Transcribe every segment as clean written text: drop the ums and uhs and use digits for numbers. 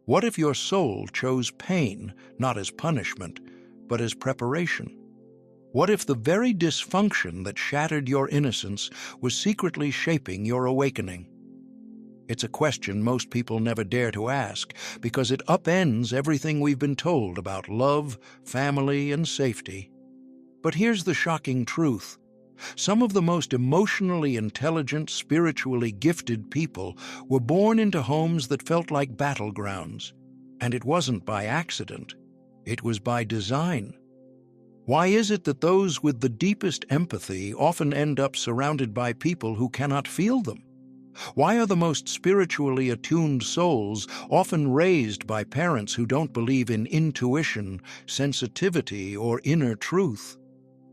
What if your soul chose pain not as punishment, but as preparation? What if the very dysfunction that shattered your innocence was secretly shaping your awakening? It's a question most people never dare to ask because it upends everything we've been told about love, family, and safety. But here's the shocking truth. Some of the most emotionally intelligent, spiritually gifted people were born into homes that felt like battlegrounds. And it wasn't by accident. It was by design. Why is it that those with the deepest empathy often end up surrounded by people who cannot feel them? Why are the most spiritually attuned souls often raised by parents who don't believe in intuition, sensitivity, or inner truth?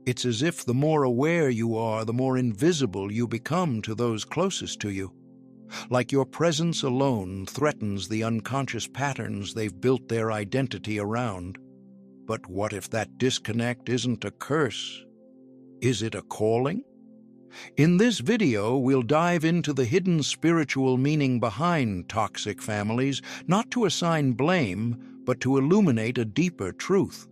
It's as if the more aware you are, the more invisible you become to those closest to you. Like your presence alone threatens the unconscious patterns they've built their identity around. But what if that disconnect isn't a curse? Is it a calling? In this video, we'll dive into the hidden spiritual meaning behind toxic families, not to assign blame, but to illuminate a deeper truth.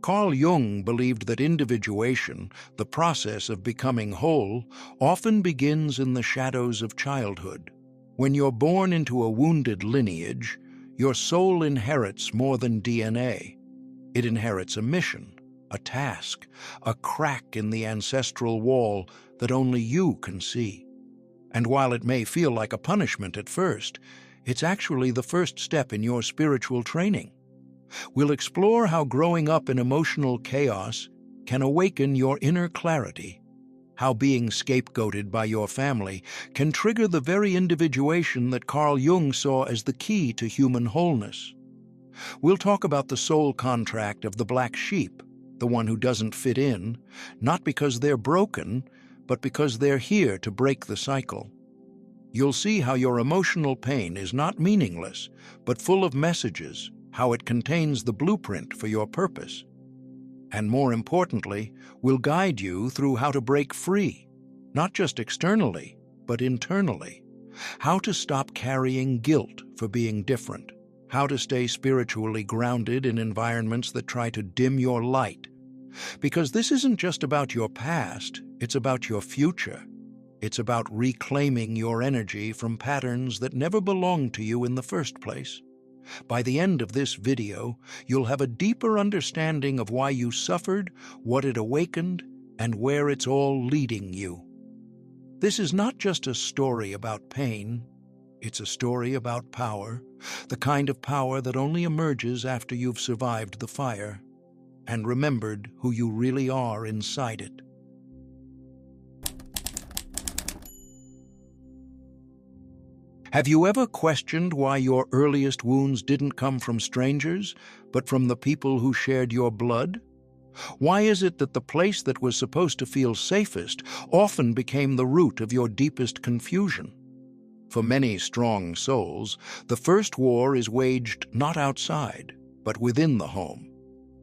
Carl Jung believed that individuation, the process of becoming whole, often begins in the shadows of childhood. When you're born into a wounded lineage, your soul inherits more than DNA. It inherits a mission, a task, a crack in the ancestral wall that only you can see. And while it may feel like a punishment at first, it's actually the first step in your spiritual training. We'll explore how growing up in emotional chaos can awaken your inner clarity, how being scapegoated by your family can trigger the very individuation that Carl Jung saw as the key to human wholeness. We'll talk about the soul contract of the black sheep, the one who doesn't fit in, not because they're broken, but because they're here to break the cycle. You'll see how your emotional pain is not meaningless, but full of messages, how it contains the blueprint for your purpose. And more importantly, we'll guide you through how to break free, not just externally, but internally. How to stop carrying guilt for being different. How to stay spiritually grounded in environments that try to dim your light. Because this isn't just about your past, it's about your future. It's about reclaiming your energy from patterns that never belonged to you in the first place. By the end of this video, you'll have a deeper understanding of why you suffered, what it awakened, and where it's all leading you. This is not just a story about pain, it's a story about power, the kind of power that only emerges after you've survived the fire and remembered who you really are inside it. Have you ever questioned why your earliest wounds didn't come from strangers, but from the people who shared your blood? Why is it that the place that was supposed to feel safest often became the root of your deepest confusion? For many strong souls, the first war is waged not outside, but within the home.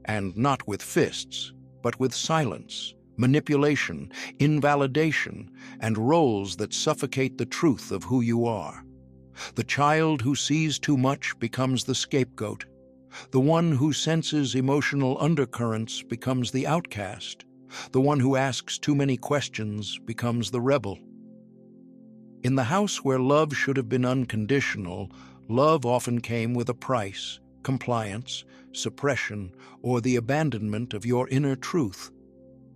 And not with fists, but with silence, manipulation, invalidation, and roles that suffocate the truth of who you are. The child who sees too much becomes the scapegoat. The one who senses emotional undercurrents becomes the outcast. The one who asks too many questions becomes the rebel. In the house where love should have been unconditional, love often came with a price, compliance, suppression, or the abandonment of your inner truth.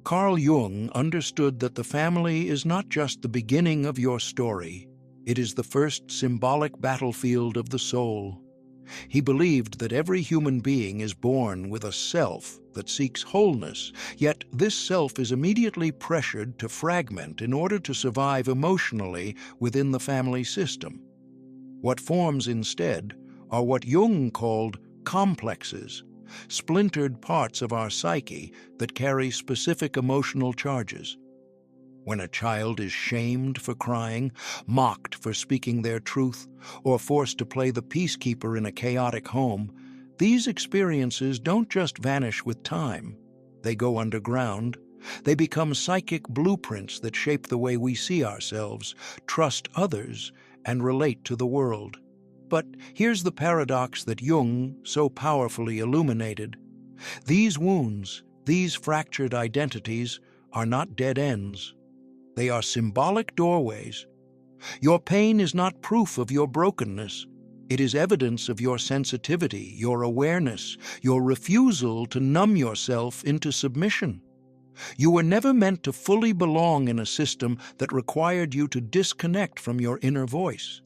Carl Jung understood that the family is not just the beginning of your story, it is the first symbolic battlefield of the soul. He believed that every human being is born with a self that seeks wholeness, yet this self is immediately pressured to fragment in order to survive emotionally within the family system. What forms instead are what Jung called complexes, splintered parts of our psyche that carry specific emotional charges. When a child is shamed for crying, mocked for speaking their truth, or forced to play the peacekeeper in a chaotic home, these experiences don't just vanish with time. They go underground. They become psychic blueprints that shape the way we see ourselves, trust others, and relate to the world. But here's the paradox that Jung so powerfully illuminated. These wounds, these fractured identities, are not dead ends. They are symbolic doorways. Your pain is not proof of your brokenness. It is evidence of your sensitivity, your awareness, your refusal to numb yourself into submission. You were never meant to fully belong in a system that required you to disconnect from your inner voice.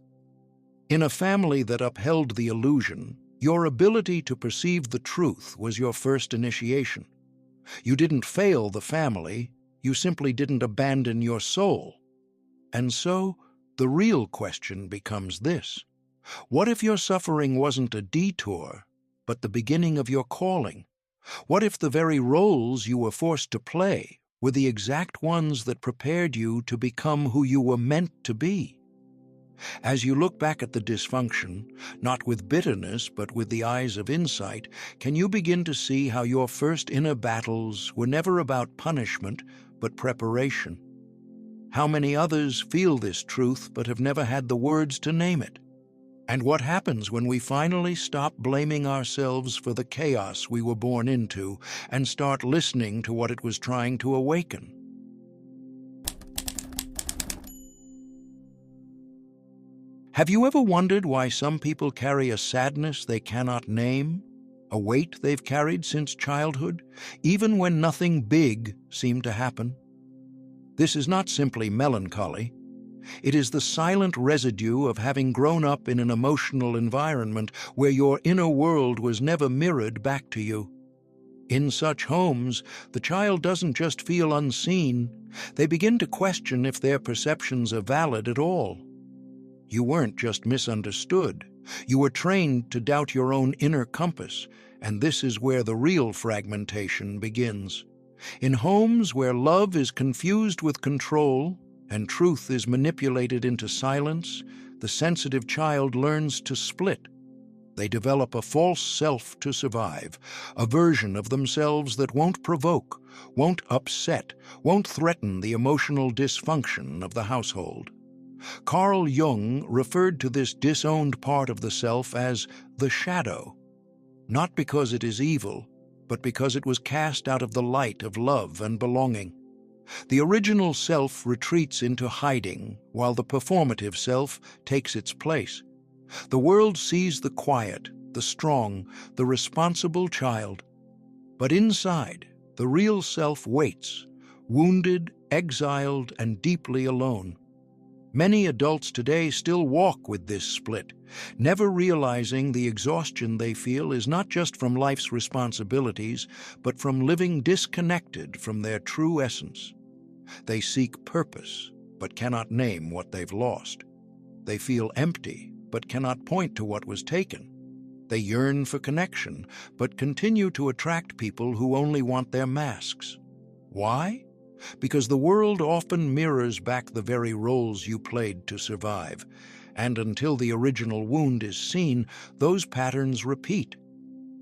In a family that upheld the illusion, your ability to perceive the truth was your first initiation. You didn't fail the family, you simply didn't abandon your soul. And so, the real question becomes this. What if your suffering wasn't a detour, but the beginning of your calling? What if the very roles you were forced to play were the exact ones that prepared you to become who you were meant to be? As you look back at the dysfunction, not with bitterness but with the eyes of insight, can you begin to see how your first inner battles were never about punishment but preparation? How many others feel this truth but have never had the words to name it? And what happens when we finally stop blaming ourselves for the chaos we were born into and start listening to what it was trying to awaken? Have you ever wondered why some people carry a sadness they cannot name, a weight they've carried since childhood, even when nothing big seemed to happen? This is not simply melancholy. It is the silent residue of having grown up in an emotional environment where your inner world was never mirrored back to you. In such homes, the child doesn't just feel unseen, they begin to question if their perceptions are valid at all. You weren't just misunderstood. You were trained to doubt your own inner compass, and this is where the real fragmentation begins. In homes where love is confused with control and truth is manipulated into silence, the sensitive child learns to split. They develop a false self to survive, a version of themselves that won't provoke, won't upset, won't threaten the emotional dysfunction of the household. Carl Jung referred to this disowned part of the self as the shadow, not because it is evil, but because it was cast out of the light of love and belonging. The original self retreats into hiding, while the performative self takes its place. The world sees the quiet, the strong, the responsible child. But inside, the real self waits, wounded, exiled, and deeply alone. Many adults today still walk with this split, never realizing the exhaustion they feel is not just from life's responsibilities, but from living disconnected from their true essence. They seek purpose, but cannot name what they've lost. They feel empty, but cannot point to what was taken. They yearn for connection, but continue to attract people who only want their masks. Why? Because the world often mirrors back the very roles you played to survive, and until the original wound is seen, those patterns repeat.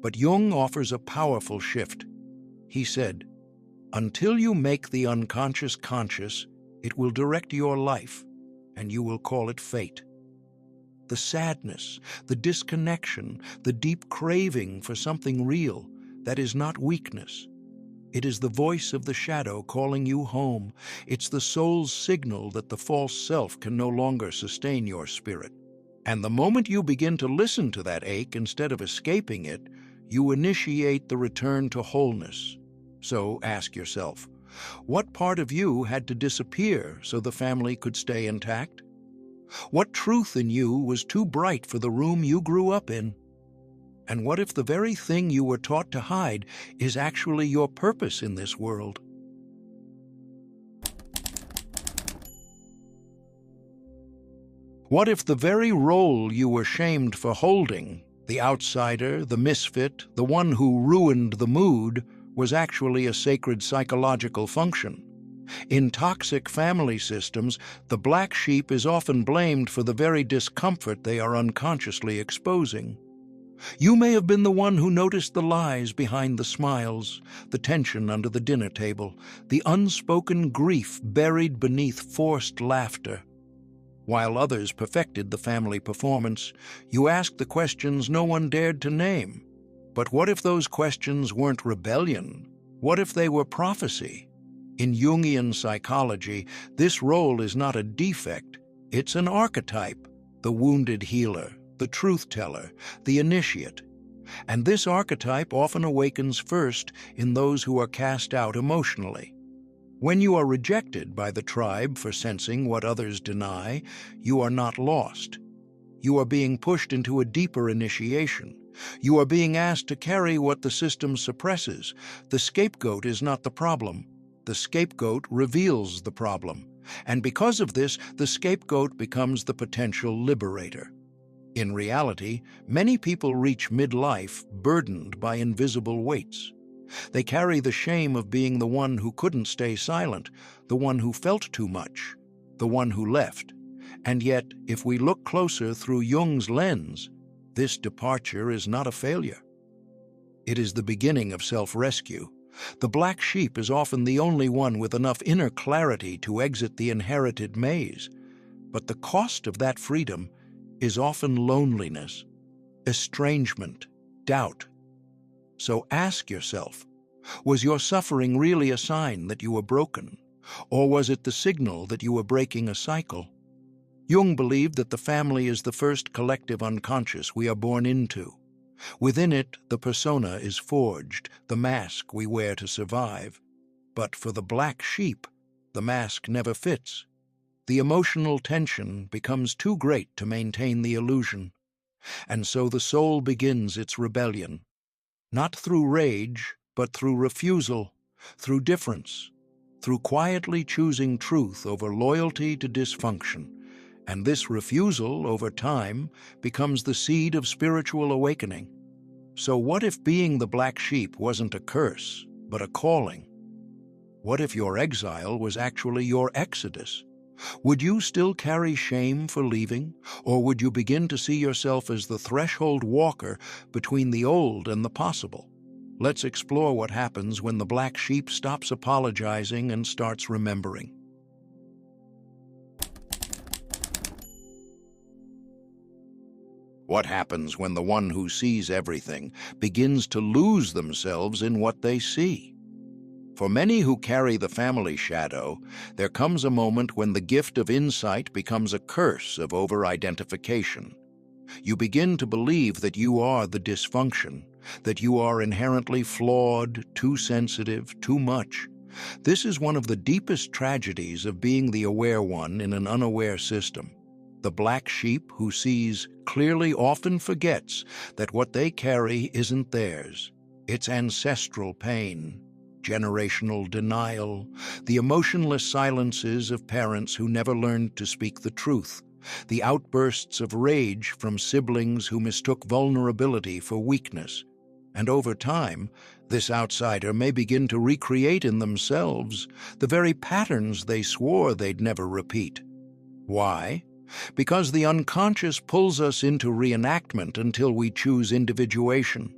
But Jung offers a powerful shift. He said, "Until you make the unconscious conscious, it will direct your life, and you will call it fate." The sadness, the disconnection, the deep craving for something real, that is not weakness. It is the voice of the shadow calling you home. It's the soul's signal that the false self can no longer sustain your spirit. And the moment you begin to listen to that ache instead of escaping it, you initiate the return to wholeness. So ask yourself, what part of you had to disappear so the family could stay intact? What truth in you was too bright for the room you grew up in? And what if the very thing you were taught to hide is actually your purpose in this world? What if the very role you were shamed for holding, the outsider, the misfit, the one who ruined the mood, was actually a sacred psychological function? In toxic family systems, the black sheep is often blamed for the very discomfort they are unconsciously exposing. You may have been the one who noticed the lies behind the smiles, the tension under the dinner table, the unspoken grief buried beneath forced laughter. While others perfected the family performance, you asked the questions no one dared to name. But what if those questions weren't rebellion? What if they were prophecy? In Jungian psychology, this role is not a defect, it's an archetype: the wounded healer, the truth-teller, the initiate. And this archetype often awakens first in those who are cast out emotionally. When you are rejected by the tribe for sensing what others deny, you are not lost. You are being pushed into a deeper initiation. You are being asked to carry what the system suppresses. The scapegoat is not the problem. The scapegoat reveals the problem. And because of this, the scapegoat becomes the potential liberator. In reality, many people reach midlife burdened by invisible weights. They carry the shame of being the one who couldn't stay silent, the one who felt too much, the one who left. And yet, if we look closer through Jung's lens, this departure is not a failure. It is the beginning of self-rescue. The black sheep is often the only one with enough inner clarity to exit the inherited maze. But the cost of that freedom is often loneliness, estrangement, doubt. So ask yourself, was your suffering really a sign that you were broken? Or was it the signal that you were breaking a cycle? Jung believed that the family is the first collective unconscious we are born into. Within it, the persona is forged, the mask we wear to survive. But for the black sheep, the mask never fits. The emotional tension becomes too great to maintain the illusion. And so the soul begins its rebellion. Not through rage, but through refusal, through difference, through quietly choosing truth over loyalty to dysfunction. And this refusal, over time, becomes the seed of spiritual awakening. So what if being the black sheep wasn't a curse, but a calling? What if your exile was actually your exodus? Would you still carry shame for leaving, or would you begin to see yourself as the threshold walker between the old and the possible? Let's explore what happens when the black sheep stops apologizing and starts remembering. What happens when the one who sees everything begins to lose themselves in what they see? For many who carry the family shadow, there comes a moment when the gift of insight becomes a curse of over-identification. You begin to believe that you are the dysfunction, that you are inherently flawed, too sensitive, too much. This is one of the deepest tragedies of being the aware one in an unaware system. The black sheep who sees clearly often forgets that what they carry isn't theirs. It's ancestral pain, generational denial, the emotionless silences of parents who never learned to speak the truth, the outbursts of rage from siblings who mistook vulnerability for weakness. And over time, this outsider may begin to recreate in themselves the very patterns they swore they'd never repeat. Why? Because the unconscious pulls us into reenactment until we choose individuation.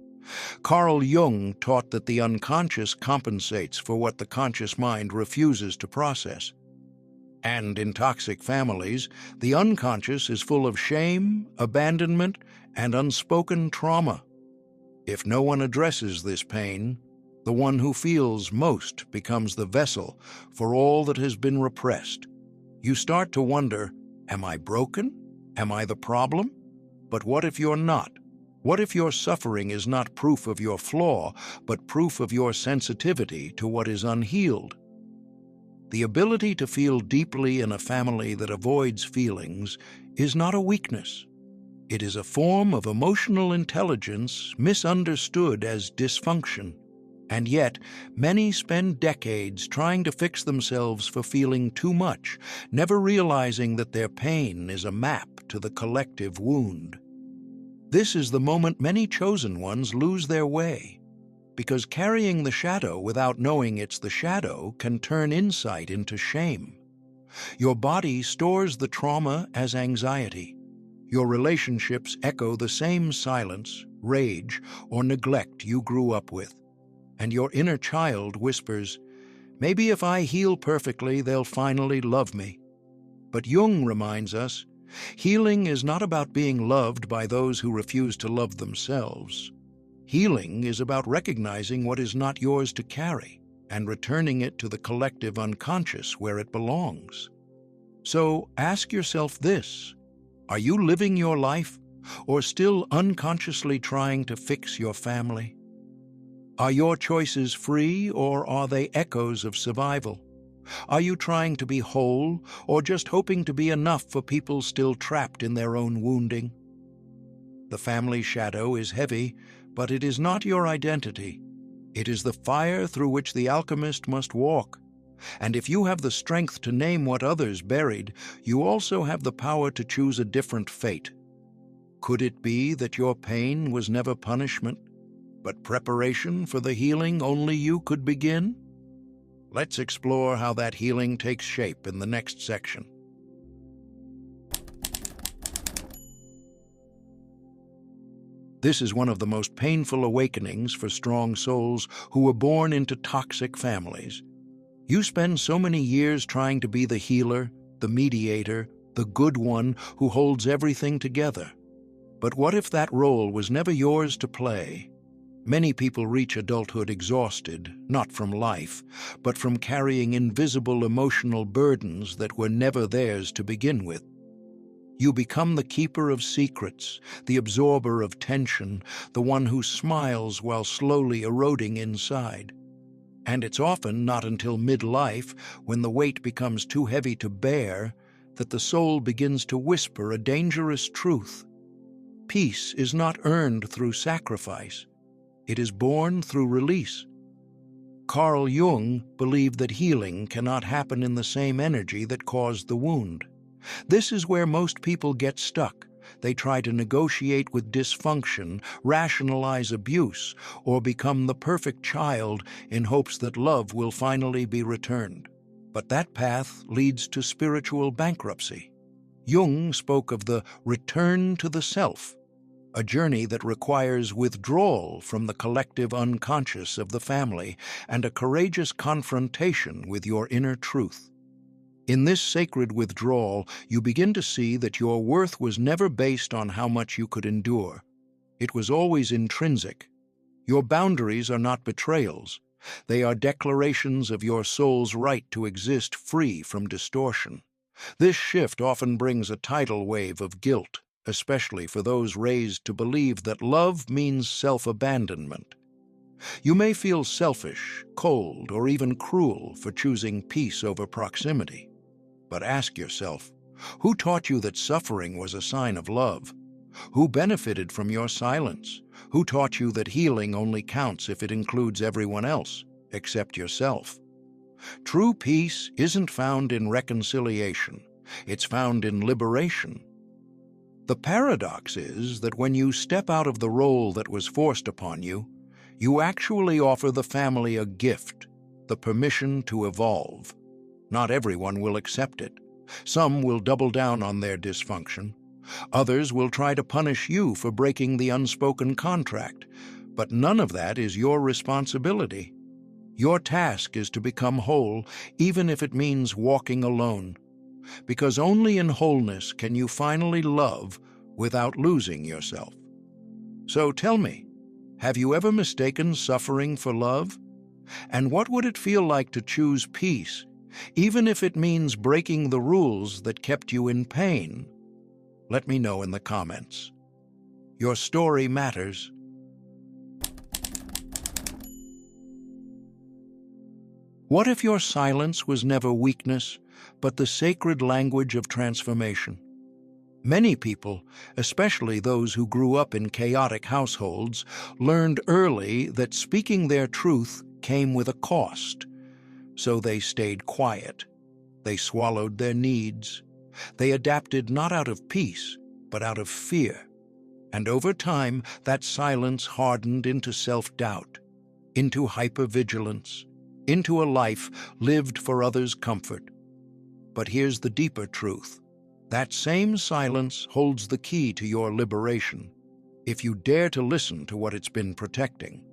Carl Jung taught that the unconscious compensates for what the conscious mind refuses to process. And in toxic families, the unconscious is full of shame, abandonment, and unspoken trauma. If no one addresses this pain, the one who feels most becomes the vessel for all that has been repressed. You start to wonder, am I broken? Am I the problem? But what if you're not? What if your suffering is not proof of your flaw, but proof of your sensitivity to what is unhealed? The ability to feel deeply in a family that avoids feelings is not a weakness. It is a form of emotional intelligence misunderstood as dysfunction. And yet, many spend decades trying to fix themselves for feeling too much, never realizing that their pain is a map to the collective wound. This is the moment many chosen ones lose their way, because carrying the shadow without knowing it's the shadow can turn insight into shame. Your body stores the trauma as anxiety. Your relationships echo the same silence, rage, or neglect you grew up with. And your inner child whispers, "Maybe if I heal perfectly, they'll finally love me." But Jung reminds us, healing is not about being loved by those who refuse to love themselves. Healing is about recognizing what is not yours to carry and returning it to the collective unconscious where it belongs. So ask yourself this: are you living your life or still unconsciously trying to fix your family? Are your choices free or are they echoes of survival? Are you trying to be whole or just hoping to be enough for people still trapped in their own wounding? The family shadow is heavy, but it is not your identity. It is the fire through which the alchemist must walk. And if you have the strength to name what others buried, you also have the power to choose a different fate. Could it be that your pain was never punishment, but preparation for the healing only you could begin? Let's explore how that healing takes shape in the next section. This is one of the most painful awakenings for strong souls who were born into toxic families. You spend so many years trying to be the healer, the mediator, the good one who holds everything together. But what if that role was never yours to play? Many people reach adulthood exhausted, not from life, but from carrying invisible emotional burdens that were never theirs to begin with. You become the keeper of secrets, the absorber of tension, the one who smiles while slowly eroding inside. And it's often not until midlife, when the weight becomes too heavy to bear, that the soul begins to whisper a dangerous truth. Peace is not earned through sacrifice. It is born through release. Carl Jung believed that healing cannot happen in the same energy that caused the wound. This is where most people get stuck. They try to negotiate with dysfunction, rationalize abuse, or become the perfect child in hopes that love will finally be returned. But that path leads to spiritual bankruptcy. Jung spoke of the return to the self, a journey that requires withdrawal from the collective unconscious of the family and a courageous confrontation with your inner truth. In this sacred withdrawal, you begin to see that your worth was never based on how much you could endure. It was always intrinsic. Your boundaries are not betrayals. They are declarations of your soul's right to exist free from distortion. This shift often brings a tidal wave of guilt, especially for those raised to believe that love means self-abandonment. You may feel selfish, cold, or even cruel for choosing peace over proximity. But ask yourself, who taught you that suffering was a sign of love? Who benefited from your silence? Who taught you that healing only counts if it includes everyone else, except yourself? True peace isn't found in reconciliation. It's found in liberation. The paradox is that when you step out of the role that was forced upon you, you actually offer the family a gift, the permission to evolve. Not everyone will accept it. Some will double down on their dysfunction. Others will try to punish you for breaking the unspoken contract. But none of that is your responsibility. Your task is to become whole, even if it means walking alone. Because only in wholeness can you finally love without losing yourself. So tell me, have you ever mistaken suffering for love? And what would it feel like to choose peace, even if it means breaking the rules that kept you in pain? Let me know in the comments. Your story matters. What if your silence was never weakness, but the sacred language of transformation? Many people, especially those who grew up in chaotic households, learned early that speaking their truth came with a cost. So they stayed quiet. They swallowed their needs. They adapted not out of peace, but out of fear. And over time, that silence hardened into self-doubt, into hypervigilance, into a life lived for others' comfort. But here's the deeper truth. That same silence holds the key to your liberation, if you dare to listen to what it's been protecting.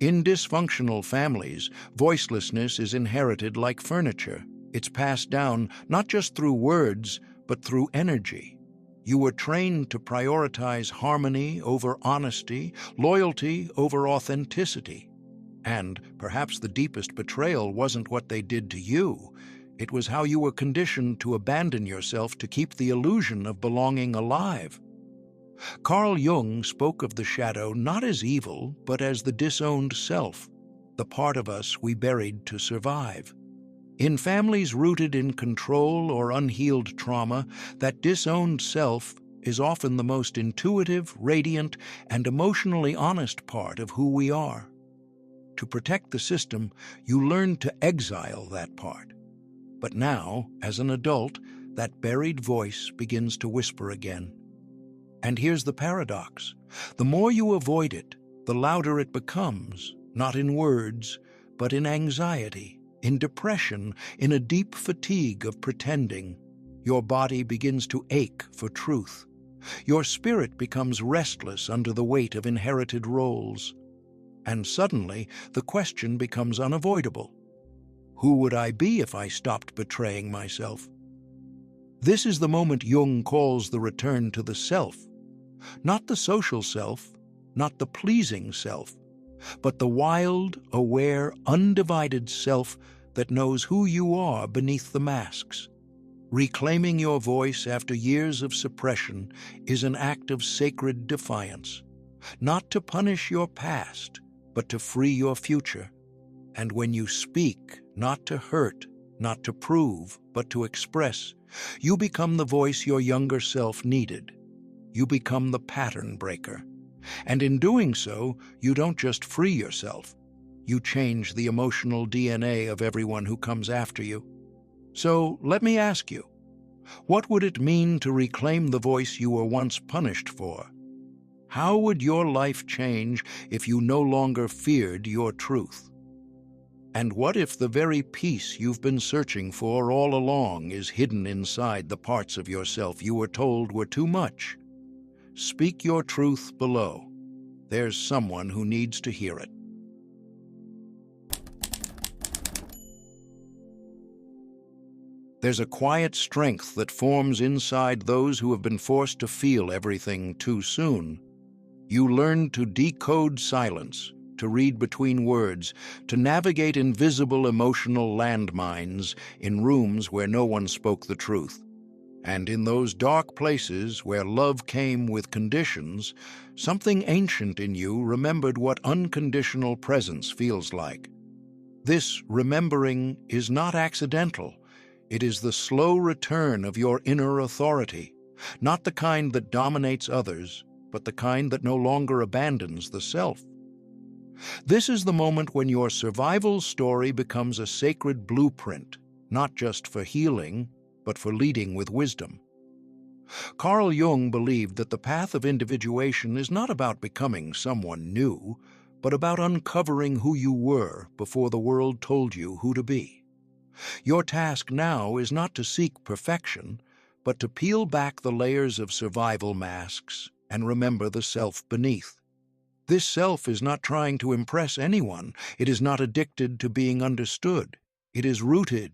In dysfunctional families, voicelessness is inherited like furniture. It's passed down not just through words, but through energy. You were trained to prioritize harmony over honesty, loyalty over authenticity. And perhaps the deepest betrayal wasn't what they did to you. It was how you were conditioned to abandon yourself to keep the illusion of belonging alive. Carl Jung spoke of the shadow not as evil, but as the disowned self, the part of us we buried to survive. In families rooted in control or unhealed trauma, that disowned self is often the most intuitive, radiant, and emotionally honest part of who we are. To protect the system, you learn to exile that part. But now, as an adult, that buried voice begins to whisper again. And here's the paradox. The more you avoid it, the louder it becomes, not in words, but in anxiety, in depression, in a deep fatigue of pretending. Your body begins to ache for truth. Your spirit becomes restless under the weight of inherited roles. And suddenly, the question becomes unavoidable. Who would I be if I stopped betraying myself? This is the moment Jung calls the return to the self. Not the social self, not the pleasing self, but the wild, aware, undivided self that knows who you are beneath the masks. Reclaiming your voice after years of suppression is an act of sacred defiance, not to punish your past, but to free your future. And when you speak, not to hurt, not to prove, but to express, you become the voice your younger self needed. You become the pattern breaker. And in doing so, you don't just free yourself. You change the emotional DNA of everyone who comes after you. So let me ask you, what would it mean to reclaim the voice you were once punished for? How would your life change if you no longer feared your truth? And what if the very peace you've been searching for all along is hidden inside the parts of yourself you were told were too much? Speak your truth below. There's someone who needs to hear it. There's a quiet strength that forms inside those who have been forced to feel everything too soon. You learn to decode silence, to read between words, to navigate invisible emotional landmines in rooms where no one spoke the truth. And in those dark places where love came with conditions, something ancient in you remembered what unconditional presence feels like. This remembering is not accidental. It is the slow return of your inner authority, not the kind that dominates others, but the kind that no longer abandons the self. This is the moment when your survival story becomes a sacred blueprint, not just for healing, but for leading with wisdom. Carl Jung believed that the path of individuation is not about becoming someone new, but about uncovering who you were before the world told you who to be. Your task now is not to seek perfection, but to peel back the layers of survival masks and remember the self beneath. This self is not trying to impress anyone. It is not addicted to being understood. It is rooted.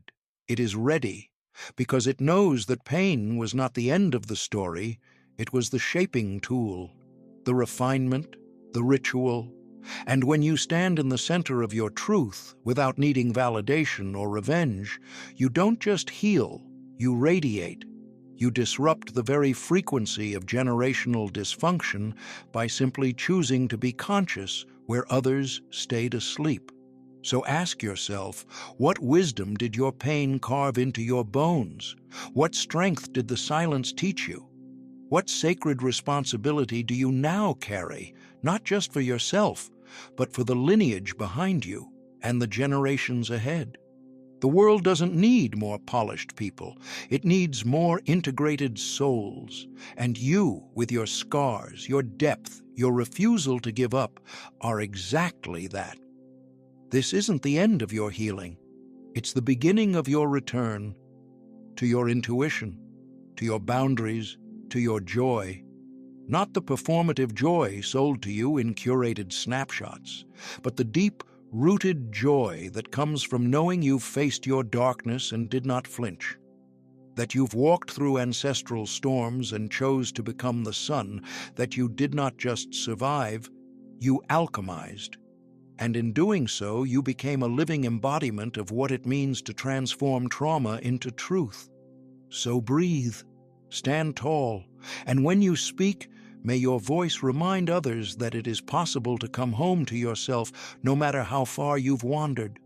It is ready, because it knows that pain was not the end of the story. It was the shaping tool, the refinement, the ritual. And when you stand in the center of your truth, without needing validation or revenge, you don't just heal, you radiate. You disrupt the very frequency of generational dysfunction by simply choosing to be conscious where others stayed asleep. So ask yourself, what wisdom did your pain carve into your bones? What strength did the silence teach you? What sacred responsibility do you now carry, not just for yourself, but for the lineage behind you and the generations ahead? The world doesn't need more polished people. It needs more integrated souls. And you, with your scars, your depth, your refusal to give up, are exactly that. This isn't the end of your healing. It's the beginning of your return to your intuition, to your boundaries, to your joy. Not the performative joy sold to you in curated snapshots, but the deep, rooted joy that comes from knowing you've faced your darkness and did not flinch, that you've walked through ancestral storms and chose to become the sun, that you did not just survive, you alchemized. And in doing so, you became a living embodiment of what it means to transform trauma into truth. So breathe, stand tall, and when you speak, may your voice remind others that it is possible to come home to yourself no matter how far you've wandered.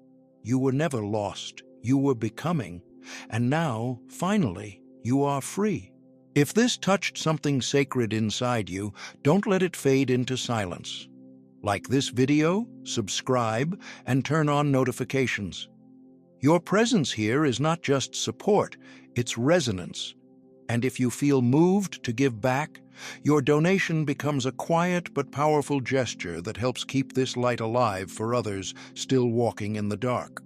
You were never lost, you were becoming, and now, finally, you are free. If this touched something sacred inside you, don't let it fade into silence. Like this video, subscribe, and turn on notifications. Your presence here is not just support, it's resonance. And if you feel moved to give back, your donation becomes a quiet but powerful gesture that helps keep this light alive for others still walking in the dark.